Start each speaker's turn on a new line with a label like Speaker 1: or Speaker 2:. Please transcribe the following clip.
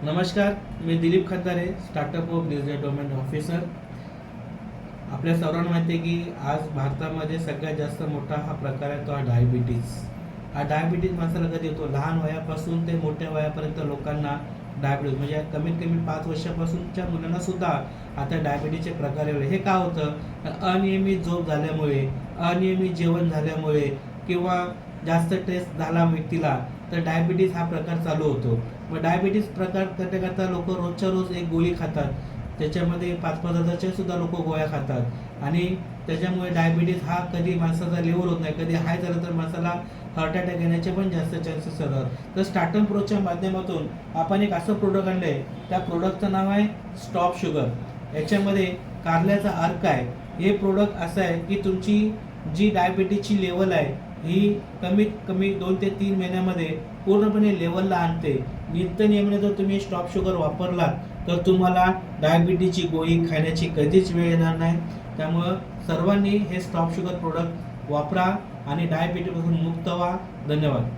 Speaker 1: नमस्कार, मी Dilip Khandare, startup of business development officer. आपल्या सर्वांना माहिती आहे की आज भारतामध्ये सगळ्यात जास्त मोठा हा प्रकार आहे तो हा डायबिटीज. हा डायबिटीज माणसाला कधी होतो? लहान वयापासून ते मोठ्या वयापर्यंत लोकांना डायबिटीज, म्हणजे कमीत कमी 5 वर्षापासूनच्या मुलांना सुद्धा आता डायबिटीजचे प्रकार येऊ. हे का होतं? तर अनियमित झोप झाल्यामुळे, अनियमित जेवण झाल्यामुळे किंवा जास्त स्ट्रेस झाला व्यक्तीला तर डायबिटीज हा प्रकार चालू होतो. मग डायबिटीज प्रकार करता लोक रोजच्या रोज एक गोळी खातात, त्याच्यामध्ये 5-5 हजारच्या सुद्धा लोक गोळ्या खातात आणि त्याच्यामुळे डायबिटीज हा कधी माणसाचा लेवल होत नाही. कधी हाय झालं तर माणसाला हार्ट अटॅक येण्याचे पण जास्त चान्सेस होतात. तर स्टार्टअप प्रोच्या माध्यमातून आपण एक असं प्रोडक्ट आणलं आहे, त्या प्रोडक्टचं नाव आहे स्टॉप शुगर. याच्यामध्ये कारल्याचा अर्क आहे. हे प्रोडक्ट असं आहे की तुमची जी डायबिटीजची लेवल आहे ही कमीत कमी 2 ते 3 महिन्यामध्ये पूर्णपणे लेवलला आणते. नित्य नियमाने जर तुम्ही स्टॉप शुगर वापरलात तर तुम्हाला डायबिटीजची गोळी खाण्याची कधीच वेळ येणार नाही. त्यामुळं सर्वांनी हे स्टॉप शुगर प्रोडक्ट वापरा आणि डायबिटीजपासून मुक्त व्हा. धन्यवाद.